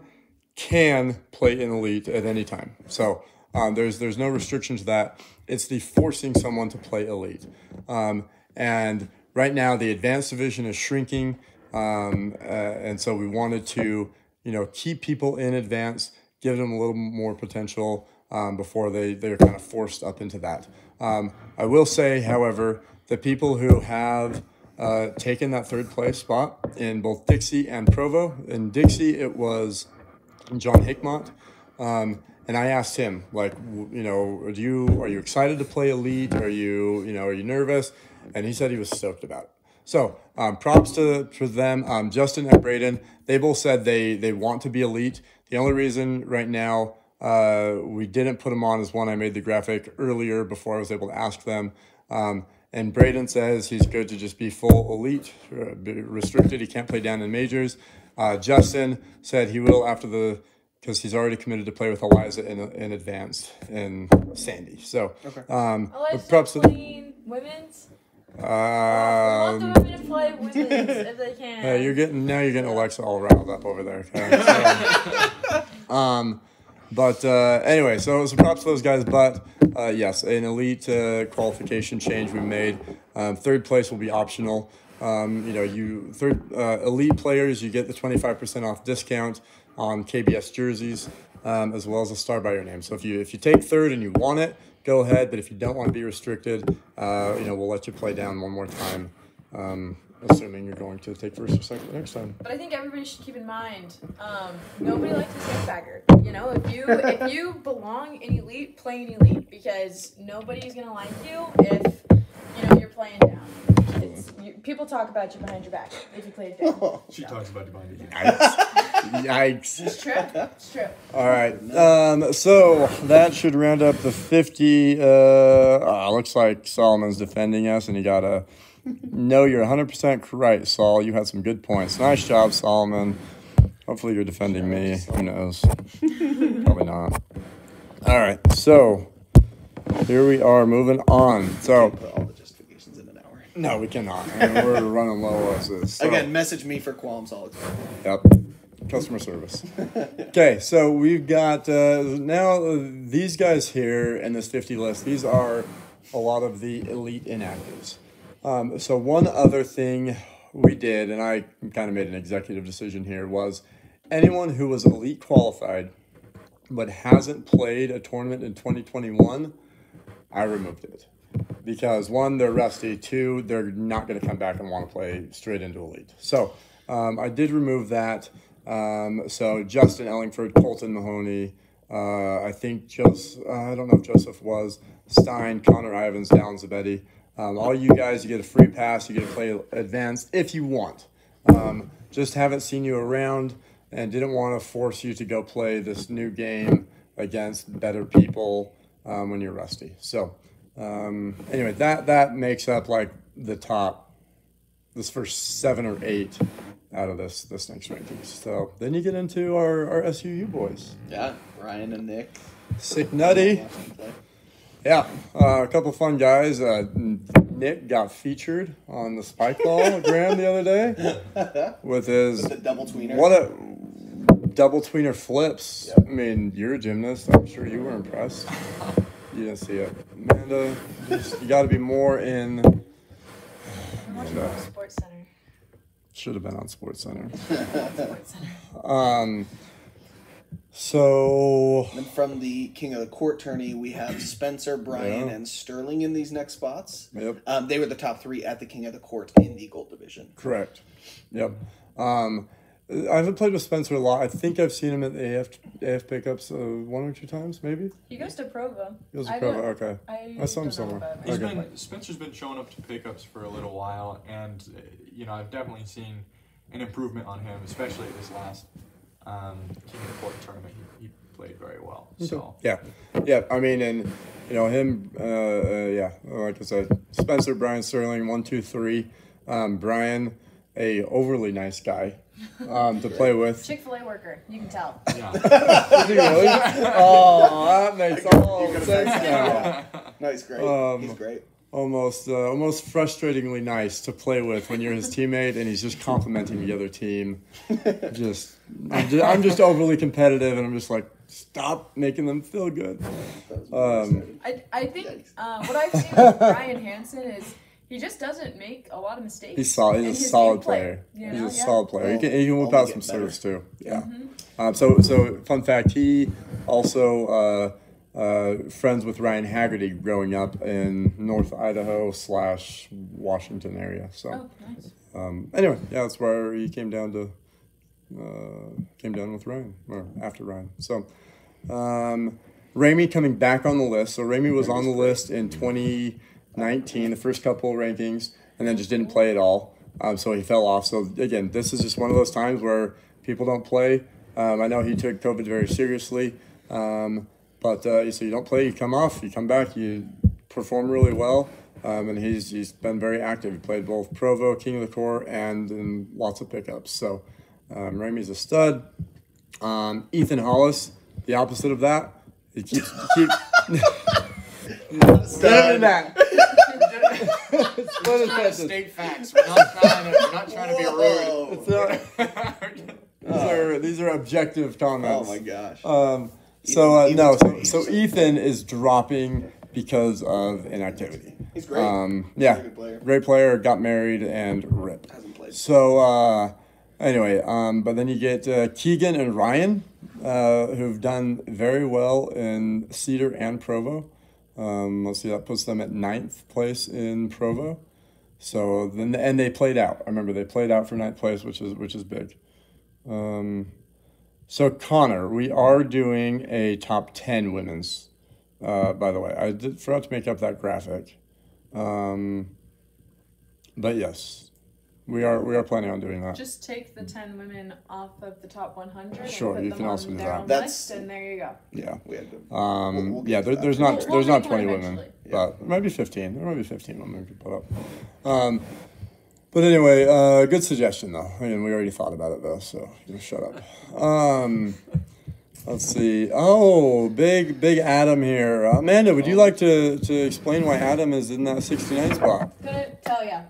can play in elite at any time. So there's no restriction to that. It's the forcing someone to play elite. And right now the Advanced division is shrinking. And so we wanted to, keep people in Advanced, give them a little more potential before they're kind of forced up into that. I will say, however, the people who have taken that 3rd place spot in both Dixie and Provo. In Dixie, it was John Hickmott. And I asked him, like, are you excited to play elite? Are you nervous? And he said he was stoked about it. So props to them. Justin and Braden, they both said they want to be elite. The only reason right now we didn't put them on is one, I made the graphic earlier before I was able to ask them. And Braden says he's good to just be full elite, restricted. He can't play down in majors. Justin said he will because he's already committed to play with Eliza in Advanced and Sandy. So, Eliza's playing women's. We want the women to play women's if they can. You're getting Alexa all riled up over there. Okay? Anyway, so props to those guys. But yes, an elite qualification change we made. 3rd place will be optional. Elite players, you get the 25% off discount on KBS jerseys, as well as a star by your name. So if you take 3rd and you want it, go ahead. But if you don't want to be restricted, we'll let you play down one more time, assuming you're going to take 1st or 2nd next time. But I think everybody should keep in mind, nobody likes a sandbagger. If you belong in elite, play in elite, because nobody's gonna like you if you're playing down. People talk about you behind your back if you play down. She talks about you behind your back. Yikes. It's true. It's true. All right. So that should round up the 50. Looks like Solomon's defending us, and you got to know you're 100% right, Saul. You had some good points. Nice job, Solomon. Hopefully you're defending me. Who knows? Probably not. All right. So here we are moving on. So Put all the justifications in an hour. no, we cannot. I mean, we're running low as this. So. Again, message me for qualms all the time. Yep. Customer service. Okay, so we've got now these guys here in this 50 list. These are a lot of the elite inactives. So one other thing we did, and I kind of made an executive decision here, was anyone who was elite qualified but hasn't played a tournament in 2021, I removed it. Because 1, they're rusty. 2, they're not going to come back and want to play straight into elite. So I did remove that. So Justin Ellingford, Colton Mahoney, I think I don't know if Joseph was, Stein, Connor Ivans, Dallin Zabetti. All you guys, you get a free pass. You get to play Advanced if you want. Just haven't seen you around and didn't want to force you to go play this new game against better people when you're rusty. So anyway, that makes up like the top, this first 7 or 8 out of this next rankings. So then you get into our SUU boys. Yeah, Ryan and Nick. Sick Nutty. Yeah, a couple fun guys. Nick got featured on the Spike Ball Gram the other day with his the double tweener. What a double tweener flips. Yep. I mean, you're a gymnast. I'm sure you were impressed. You didn't see it, Amanda. You got to be more in. I'm watching on Sports Center. Should have been on Sports Center. Sports Center. So And from the King of the Court tourney, we have Spencer, Bryan, Yeah. and Sterling in these next spots. Yep. They were the top 3 at the King of the Court in the gold division. Correct. Yep. I haven't played with Spencer a lot. I think I've seen him at the AF pickups 1 or 2 times, maybe. He goes to Provo. He goes to I Provo. don't- Okay. I saw him don't know somewhere. about He's him. Okay. Spencer's been showing up to pickups for a little while, and I've definitely seen an improvement on him, especially at this last King of the Court tournament. He played very well. So Yeah. I mean, and him. Like I said, Spencer, Bryan, Sterling, 1, 2, 3. Bryan, a overly nice guy to play with. Chick-fil-A worker, you can tell. yeah, Is he really? Oh, that makes all You could've sense said now. that. No, he's great. He's great. Almost frustratingly nice to play with when you're his teammate and he's just complimenting the other team. I'm just overly competitive and I'm just like, stop making them feel good. I think what I've seen with Brian Hansen is he just doesn't make a lot of mistakes. He's solid. in He's a his solid gameplay, player. you He's know? a solid player. He can whip Only out get some better. serves too. Yeah. Mm-hmm. So fun fact, he also friends with Ryan Haggerty growing up in North Idaho / Washington area. So Oh, nice. anyway, yeah, that's where he came down with Ryan or after Ryan. So Ramey coming back on the list. So Ramey was on the list in 2019, the first couple of rankings, and then just didn't play at all. So he fell off. So again, this is just one of those times where people don't play. I know he took COVID very seriously, but so you don't play, you come off, you come back, you perform really well, and he's been very active. He played both Provo, King of the Court, and in lots of pickups. So Ramey's a stud. Ethan Hollis, the opposite of that. He keeps Stud. that. We're trying to state facts. We're not trying to be rude. Whoa. These are objective Oh comments. my gosh. So Ethan is dropping because of inactivity. He's great. He's a good player. Great player, got married and rip. Hasn't played. So anyway, but then you get Keegan and Ryan, who've done very well in Cedar and Provo. Let's see, that puts them at 9th place in Provo. So then, and they played out. I remember they played out for 9th place, which is big. So Connor, we are doing a top 10 women's. By the way, I forgot to make up that graphic. But yes, we are planning on doing that. Just take the 10 women off of the top 100. Sure, and put you them can on also do their that. own That's- list, and there you go. Yeah. We had to, we'll Yeah, get to that. there's not We'll make 20 one women, eventually. but maybe 15. There might be 15 women we could put up. But anyway, good suggestion though. I mean, we already thought about it though, so shut up. Let's see. Oh, big Adam here. Amanda, would you like to explain why Adam is in that 69 spot? Couldn't tell ya.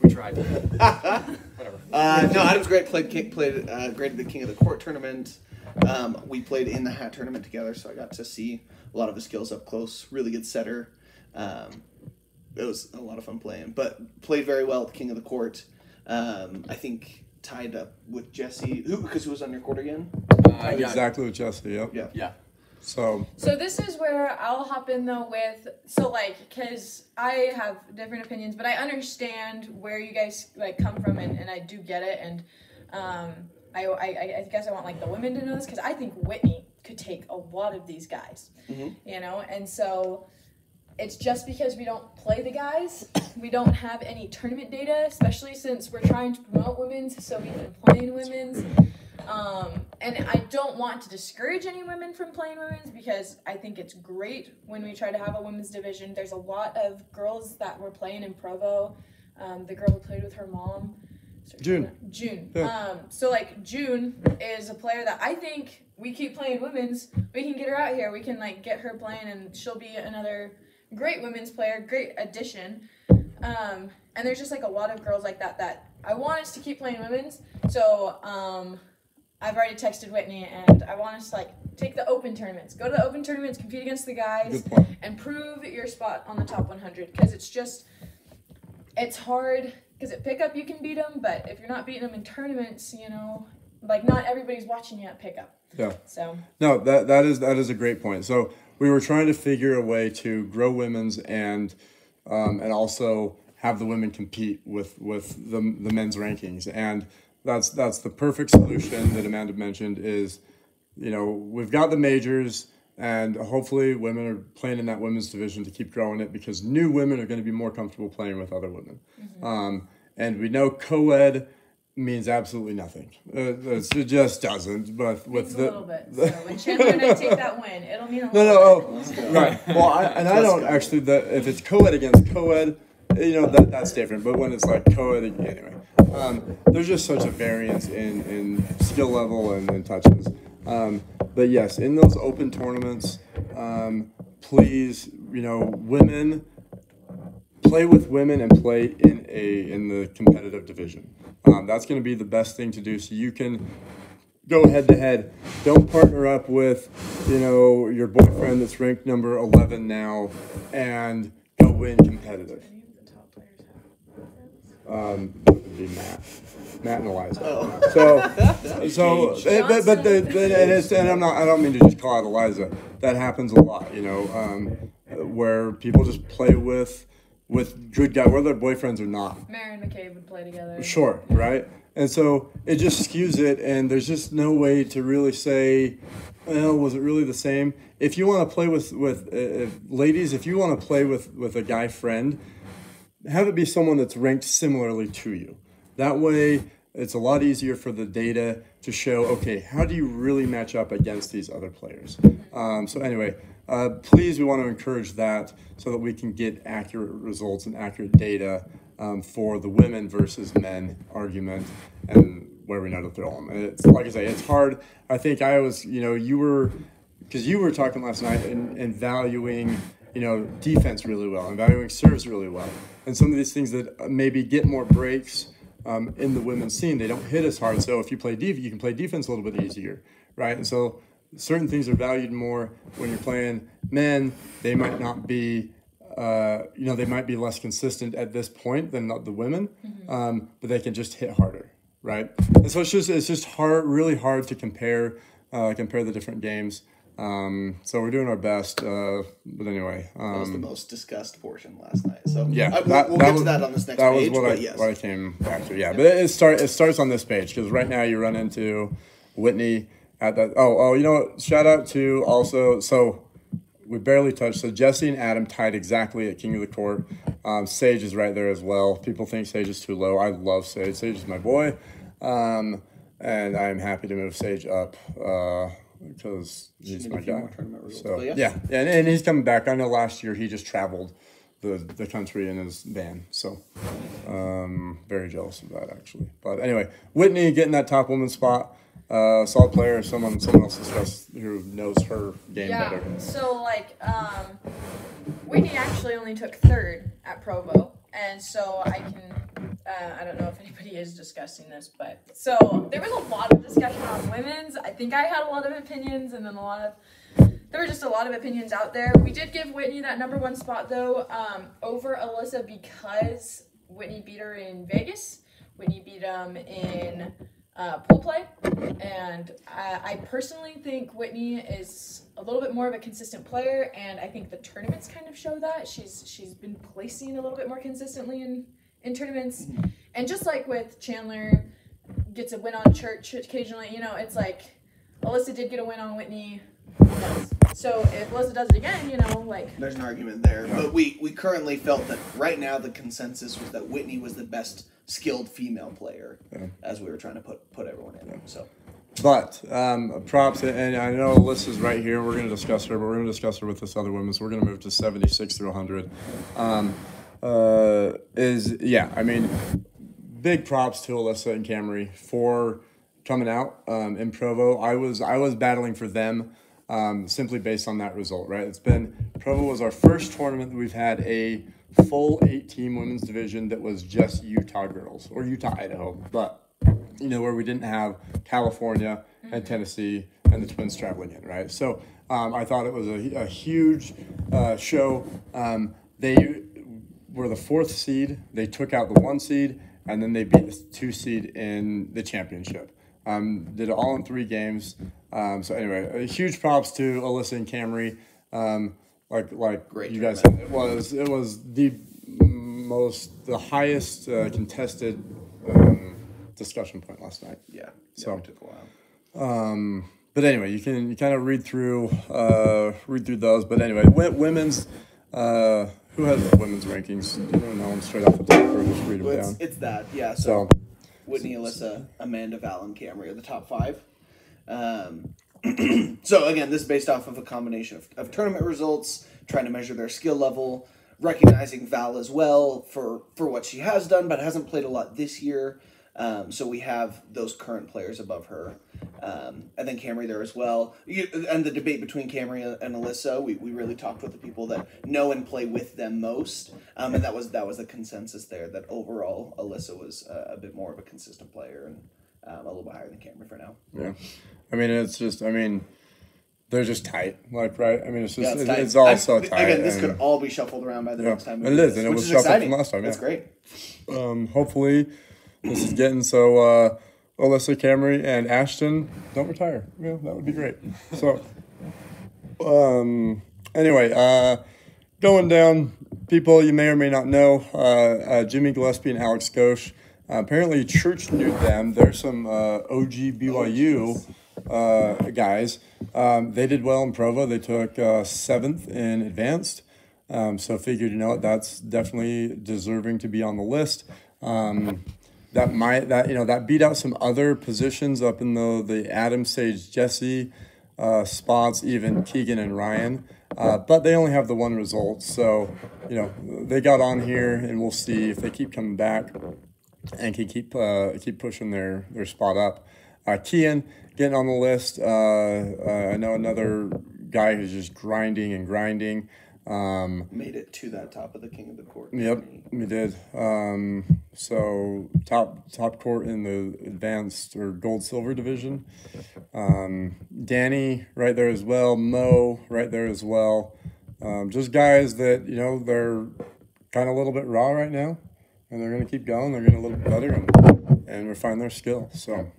We tried. Whatever. No, Adam's great. Played great at the King of the Court tournament. We played in the hat tournament together, so I got to see a lot of his skills up close. Really good setter. It was a lot of fun playing, but played very well at the King of the Court. I think tied up with Jesse, because who was on your court again? Yeah. Exactly with Jesse, yep. Yeah. Yeah. So This is where I'll hop in though with, because I have different opinions, but I understand where you guys come from, and I do get it, and I guess I want the women to know this, because I think Whitney could take a lot of these guys, and so it's just because we don't play the guys, we don't have any tournament data, especially since we're trying to promote women's, so we've been playing women's. and I don't want to discourage any women from playing women's because I think it's great when we try to have a women's division. There's a lot of girls that were playing in Provo. The girl who played with her mom. June. Yeah. So like June is a player that I think we keep playing women's. We can get her out here. We can like get her playing, and she'll be another great women's player, great addition. And there's just like a lot of girls like that I want us to keep playing women's. So I've already texted Whitney, and I want us to like take the open tournaments, go to the open tournaments, compete against the guys, and prove your spot on the top 100. Because it's hard. Because at pickup you can beat them, but if you're not beating them in tournaments, you know, like not everybody's watching you at pickup. Yeah. So. No, that is a great point. So we were trying to figure a way to grow women's and also have the women compete with the men's rankings, and that's the perfect solution that Amanda mentioned. Is, you know, we've got the majors. And hopefully women are playing in that women's division to keep growing it, because new women are going to be more comfortable playing with other women. Mm-hmm. And we know co-ed means absolutely nothing. It just doesn't. But with a little bit. So when Chandler and I take that win, it'll mean a little No. Right. Well, I don't actually. If it's co-ed against co-ed, you know, that's different. But when it's like co-ed, anyway, there's just such a variance in skill level and touches. But yes, in those open tournaments, please, you know, women, play with women and play in the competitive division. That's going to be the best thing to do, so you can go head to head. Don't partner up with, you know, your boyfriend that's ranked number 11 now and go win competitive. Would be Matt and Eliza. I don't mean to just call out Eliza. That happens a lot, you know, where people just play with good guys, whether they're boyfriends or not. Mary and McCabe would play together. Sure, right? And so it just skews it, and there's just no way to really say, well, was it really the same? If you want to play with ladies, if you want to play with a guy friend, have it be someone that's ranked similarly to you. That way, it's a lot easier for the data to show, okay, how do you really match up against these other players? So anyway, please, we want to encourage that so that we can get accurate results and accurate data for the women versus men argument and where we know to throw them. And it's, like I say, it's hard. I think I was, you know, you were talking last night and valuing, you know, defense really well and valuing serves really well. And some of these things that maybe get more breaks in the women's scene, they don't hit as hard. So if you play you can play defense a little bit easier, right? And so certain things are valued more when you're playing men. They might not be, you know, they might be less consistent at this point than the women, but they can just hit harder, right? And so it's just hard, really hard to compare the different games. So we're doing our best, but anyway. That was the most discussed portion last night. So yeah, we'll get to that on this next page. That was what I came back to. Yeah, but it starts on this page, because right now you run into Whitney at that. Oh, you know what? Shout out to also. So we barely touched. So Jesse and Adam tied exactly at King of the Court. Sage is right there as well. People think Sage is too low. I love Sage. Sage is my boy, and I'm happy to move Sage up. Because he's my guy. So yeah, and he's coming back. I know last year he just traveled the country in his van. So very jealous of that, actually. But anyway, Whitney getting that top woman spot. Solid player. Someone else discussed who knows her game better. So like Whitney actually only took third at Provo, and so I can. I don't know if anybody is discussing this, but so there was a lot of discussion on women's. I think I had a lot of opinions, and then there were just a lot of opinions out there. We did give Whitney that number one spot though, over Alyssa, because Whitney beat her in Vegas. Whitney beat him in pool play, and I personally think Whitney is a little bit more of a consistent player, and I think the tournaments kind of show that. She's been placing a little bit more consistently in tournaments, and just like with Chandler gets a win on Church occasionally, you know, it's like Alyssa did get a win on Whitney. So if Alyssa does it again, you know, like there's an argument there. But we currently felt that right now the consensus was that Whitney was the best skilled female player as we were trying to put everyone in. So But props, and I know Alyssa's right here. We're going to discuss her, but we're going to discuss her with this other woman. So we're going to move to 76 through 100. I mean, big props to Alyssa and Camry for coming out in Provo. I was battling for them simply based on that result, right? Provo was our first tournament that we've had a full 8-team women's division that was just Utah girls, or Utah Idaho, but where we didn't have California and Tennessee and the Twins traveling in, right? So I thought it was a huge show. They were the 4th seed. They took out the 1 seed, and then they beat the 2 seed in the championship. Did it all in 3 games. So anyway, huge props to Alyssa and Camry. Like Great you guys said, it was the highest contested discussion point last night. Yeah. So It took a while. but anyway, you can kind of read through those. But anyway, women's who has the women's rankings? You don't know them straight off the top, or just read them down. It's that, yeah. So Whitney, Alyssa, Amanda, Val, and Camry are the top 5. So again, this is based off of a combination of tournament results, trying to measure their skill level, recognizing Val as well for what she has done, but hasn't played a lot this year. So we have those current players above her. And then Camry there as well. And the debate between Camry and Alyssa, we really talked with the people that know and play with them most. And that was the consensus there, that overall Alyssa was a bit more of a consistent player and a little bit higher than Camry for now. yeah, I mean, they're just tight, right? I mean, it's just Yeah, it's all so tight. Again, this could all be shuffled around by the next time. It is, and it was shuffled from last time. That's Yeah. great. Hopefully, this is getting so Alyssa, Camry, and Ashton don't retire. Yeah, that would be great. So, anyway, going down, people you may or may not know, Jimmy Gillespie and Alex Ghosh. Apparently, Church knew them. There's some OG BYU guys. They did well in Provo. They took 7th in advanced. So figured, that's definitely deserving to be on the list. That beat out some other positions up in the Adams, Sage, Jesse spots, even Keegan and Ryan. But they only have the 1 result. So, they got on here, and we'll see if they keep coming back and can keep pushing their spot up. Kian getting on the list. I know another guy who's just grinding and grinding. Made it to that top of the King of the Court. Yep, we did. So top court in the advanced or gold silver division. Danny right there as well. Mo right there as well. Just guys that they're kind of a little bit raw right now, and they're going to keep going. They're getting a little bit better and refine their skill. So.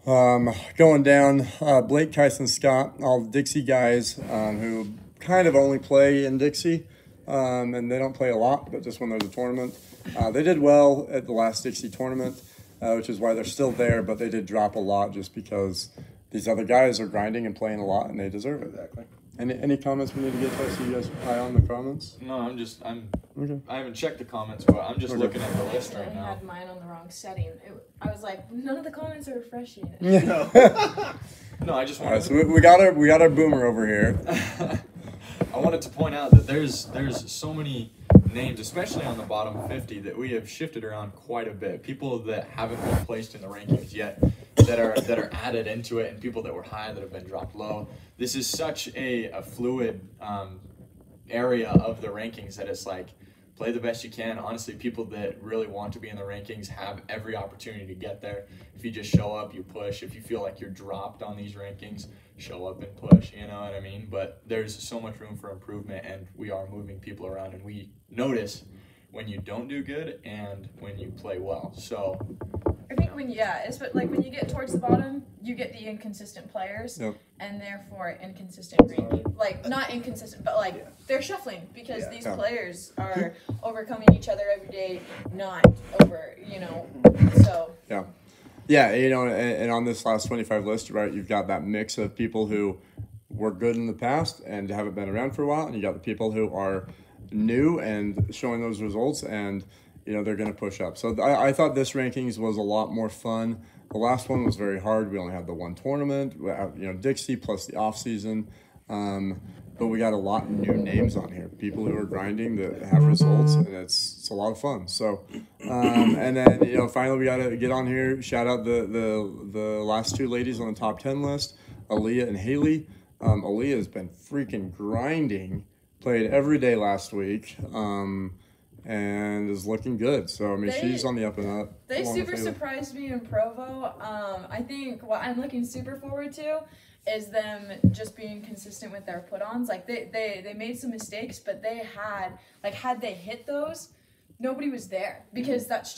Going down, Blake, Tyson, Scott, all the Dixie guys who kind of only play in Dixie, and they don't play a lot, but just when there's a tournament. They did well at the last Dixie tournament, which is why they're still there, but they did drop a lot just because these other guys are grinding and playing a lot, and they deserve it. Exactly. Any comments we need to get to? So you guys high on the comments? No, Okay. I haven't checked the comments, but I'm just looking at the list I right now. had mine on the wrong setting. I was like, none of the comments are refreshing. No, I just All wanted right, so we got our boomer over here. I wanted to point out that there's so many names, especially on the bottom 50, that we have shifted around quite a bit. People that haven't been placed in the rankings yet, that are added into it, and people that were high that have been dropped low. This is such a fluid area of the rankings that it's like, play the best you can. Honestly, people that really want to be in the rankings have every opportunity to get there. If you just show up, you push. If you feel like you're dropped on these rankings, show up and push, you know what I mean? But there's so much room for improvement, and we are moving people around, and we notice when you don't do good and when you play well. So I think when you get towards the bottom, you get the inconsistent players, Yep. and therefore inconsistent ranking. Like, not inconsistent, but they're shuffling because these players are overcoming each other every day, not over, so. Yeah. Yeah, and on this last 25 list, right, you've got that mix of people who were good in the past and haven't been around for a while, and you got the people who are new and showing those results, and they're going to push up. So I thought this rankings was a lot more fun. The last one was very hard. We only had the one tournament, Dixie plus the off season. But we got a lot of new names on here, people who are grinding that have results, and it's a lot of fun. So, and then finally we got to get on here. Shout out the last two ladies on the top 10 list, Aaliyah and Haley. Aaliyah has been freaking grinding, played every day last week, and is looking good. So she's on the up and up. They super surprised me in Provo. I think what I'm looking super forward to is them just being consistent with their put-ons. Like they made some mistakes, but they had they hit those, nobody was there, because that's